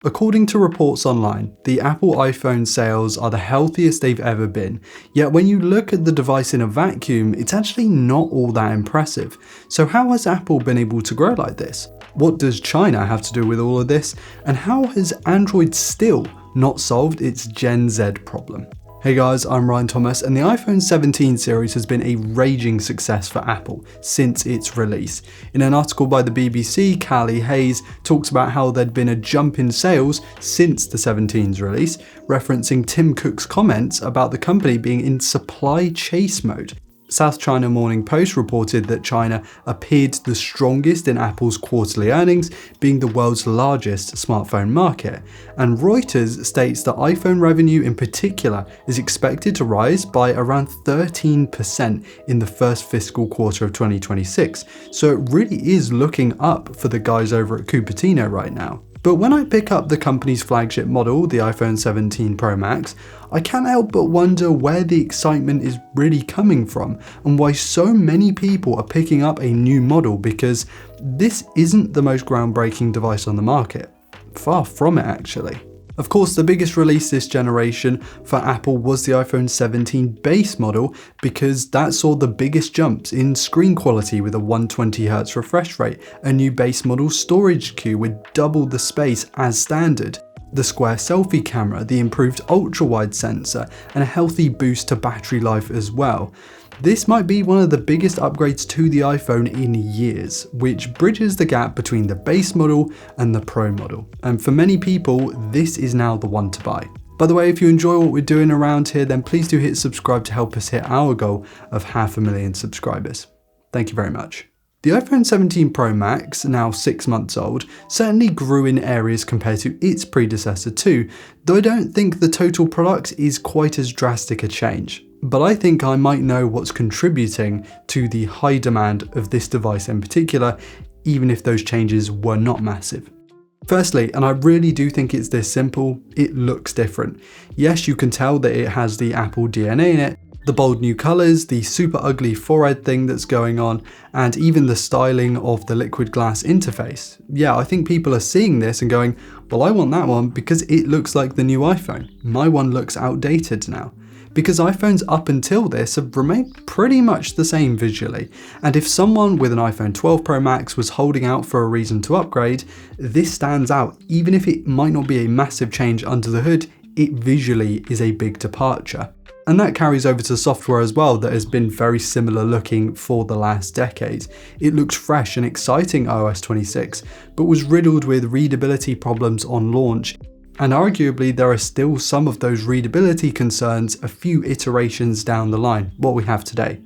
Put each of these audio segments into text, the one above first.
According to reports online, the Apple iPhone sales are the healthiest they've ever been, yet when you look at the device in a vacuum, it's actually not all that impressive. So how has Apple been able to grow like this? What does China have to do with all of this? And how has Android still not solved its Gen Z problem? Hey guys, I'm Ryan Thomas, and the iPhone 17 series has been a raging success for Apple since its release. In an article by the BBC, Callie Hayes talks about how there'd been a jump in sales since the 17's release, referencing Tim Cook's comments about the company being in supply chase mode. South China Morning Post reported that China appeared the strongest in Apple's quarterly earnings, being the world's largest smartphone market. And Reuters states that iPhone revenue in particular is expected to rise by around 13% in the first fiscal quarter of 2026. So it really is looking up for the guys over at Cupertino right now. But when I pick up the company's flagship model, the iPhone 17 Pro Max, I can't help but wonder where the excitement is really coming from and why so many people are picking up a new model, because this isn't the most groundbreaking device on the market. Far from it, actually. Of course, the biggest release this generation for Apple was the iPhone 17 base model, because that saw the biggest jumps in screen quality with a 120Hz refresh rate, a new base model storage queue with double the space as standard, the square selfie camera, the improved ultra-wide sensor, and a healthy boost to battery life as well. This might be one of the biggest upgrades to the iPhone in years, which bridges the gap between the base model and the Pro model. And for many people, this is now the one to buy. By the way, if you enjoy what we're doing around here, then please do hit subscribe to help us hit our goal of 500,000 subscribers. Thank you very much. The iPhone 17 Pro Max, now 6 months old, certainly grew in areas compared to its predecessor too, though I don't think the total product is quite as drastic a change. But I think I might know what's contributing to the high demand of this device in particular, even if those changes were not massive. Firstly, and I really do think it's this simple, it looks different. Yes, you can tell that it has the Apple DNA in it, the bold new colours, the super ugly forehead thing that's going on, and even the styling of the liquid glass interface. Yeah, I think people are seeing this and going, well, I want that one because it looks like the new iPhone. My one looks outdated now. Because iPhones up until this have remained pretty much the same visually, and if someone with an iPhone 12 Pro Max was holding out for a reason to upgrade, this stands out. Even if it might not be a massive change under the hood, it visually is a big departure. And that carries over to software as well, that has been very similar looking for the last decade. It looks fresh and exciting iOS 26, but was riddled with readability problems on launch. And arguably there are still some of those readability concerns a few iterations down the line, what we have today.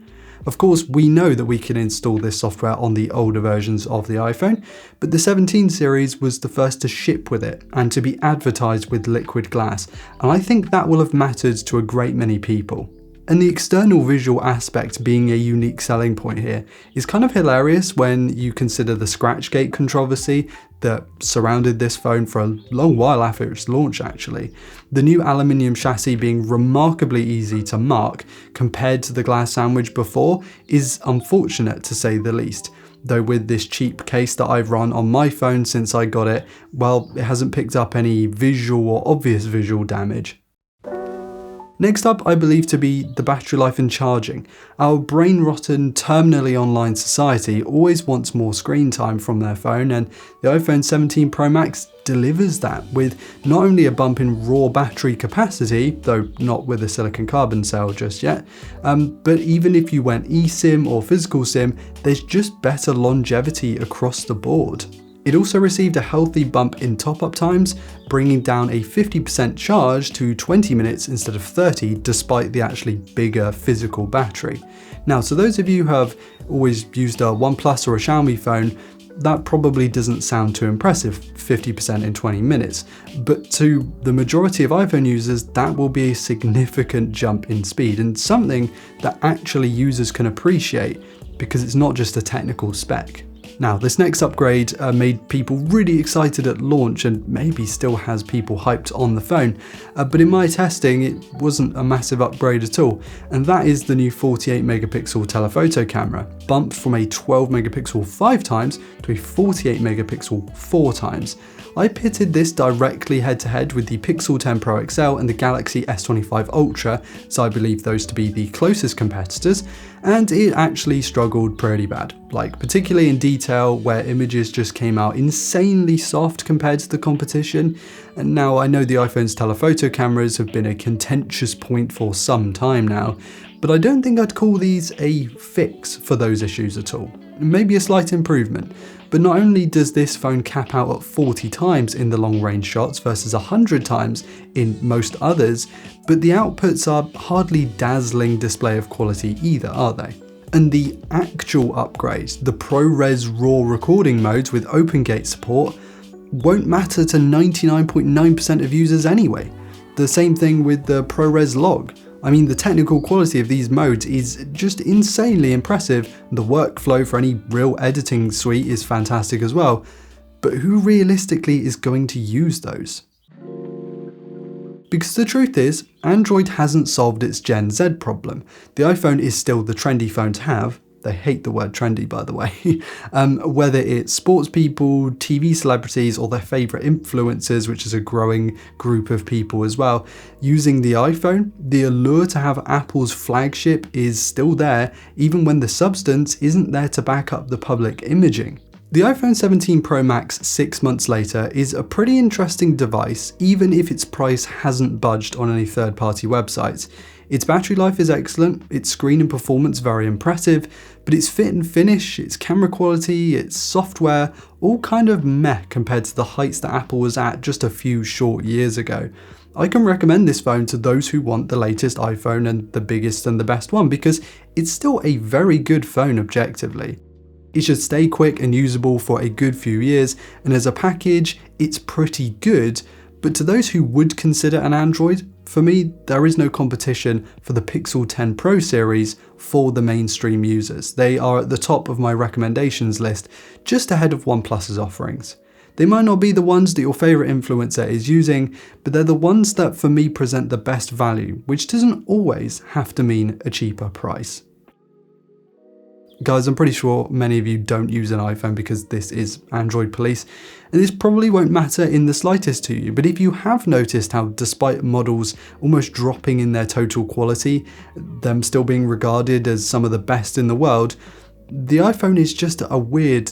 Of course, we know that we can install this software on the older versions of the iPhone, but the 17 series was the first to ship with it and to be advertised with liquid glass, and I think that will have mattered to a great many people. And the external visual aspect being a unique selling point here is kind of hilarious when you consider the Scratchgate controversy that surrounded this phone for a long while after its launch actually. The new aluminium chassis being remarkably easy to mark compared to the glass sandwich before is unfortunate to say the least. Though with this cheap case that I've run on my phone since I got it, well, it hasn't picked up any visual or obvious visual damage. Next up, I believe to be the battery life and charging. Our brain-rotten, terminally online society always wants more screen time from their phone, and the iPhone 17 Pro Max delivers that with not only a bump in raw battery capacity, though not with a silicon carbon cell just yet, but even if you went eSIM or physical SIM, there's just better longevity across the board. It also received a healthy bump in top-up times, bringing down a 50% charge to 20 minutes instead of 30, despite the actually bigger physical battery. Now, to those of you who have always used a OnePlus or a Xiaomi phone, that probably doesn't sound too impressive, 50% in 20 minutes, but to the majority of iPhone users, that will be a significant jump in speed and something that actually users can appreciate because it's not just a technical spec. Now, this next upgrade made people really excited at launch and maybe still has people hyped on the phone, but in my testing it wasn't a massive upgrade at all, and that is the new 48 megapixel telephoto camera, bumped from a 12 megapixel 5 times to a 48 megapixel 4 times. I pitted this directly head to head with the Pixel 10 Pro XL and the Galaxy S25 Ultra, so I believe those to be the closest competitors, and it actually struggled pretty bad, like particularly in detail where images just came out insanely soft compared to the competition. And now I know the iPhone's telephoto cameras have been a contentious point for some time now, but I don't think I'd call these a fix for those issues at all. Maybe a slight improvement, but not only does this phone cap out at 40 times in the long range shots versus 100 times in most others, but the outputs are hardly dazzling display of quality either, are they? And the actual upgrade, the ProRes RAW recording modes with OpenGate support, won't matter to 99.9% of users anyway. The same thing with the ProRes log. I mean, the technical quality of these modes is just insanely impressive. The workflow for any real editing suite is fantastic as well, but who realistically is going to use those? Because the truth is, Android hasn't solved its Gen Z problem. The iPhone is still the trendy phone to have. They hate the word trendy, by the way. Whether it's sports people, TV celebrities, or their favorite influencers, which is a growing group of people as well, using the iPhone, the allure to have Apple's flagship is still there, even when the substance isn't there to back up the public imaging. The iPhone 17 Pro Max 6 months later is a pretty interesting device, even if its price hasn't budged on any third-party websites. Its battery life is excellent, its screen and performance very impressive, but its fit and finish, its camera quality, its software, all kind of meh compared to the heights that Apple was at just a few short years ago. I can recommend this phone to those who want the latest iPhone and the biggest and the best one, because it's still a very good phone objectively. It should stay quick and usable for a good few years, and as a package, it's pretty good, but to those who would consider an Android, for me, there is no competition for the Pixel 10 Pro series for the mainstream users. They are at the top of my recommendations list, just ahead of OnePlus's offerings. They might not be the ones that your favorite influencer is using, but they're the ones that for me present the best value, which doesn't always have to mean a cheaper price. Guys, I'm pretty sure many of you don't use an iPhone because this is Android police, and this probably won't matter in the slightest to you, but if you have noticed how despite models almost dropping in their total quality, them still being regarded as some of the best in the world, the iPhone is just a weird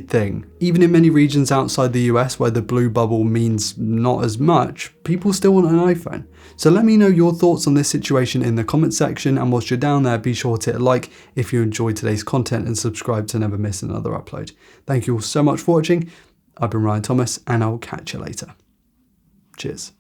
thing. Even in many regions outside the US where the blue bubble means not as much, people still want an iPhone. So let me know your thoughts on this situation in the comment section, and whilst you're down there, be sure to hit like if you enjoyed today's content and subscribe to never miss another upload. Thank you all so much for watching. I've been Ryan Thomas, and I'll catch you later. Cheers.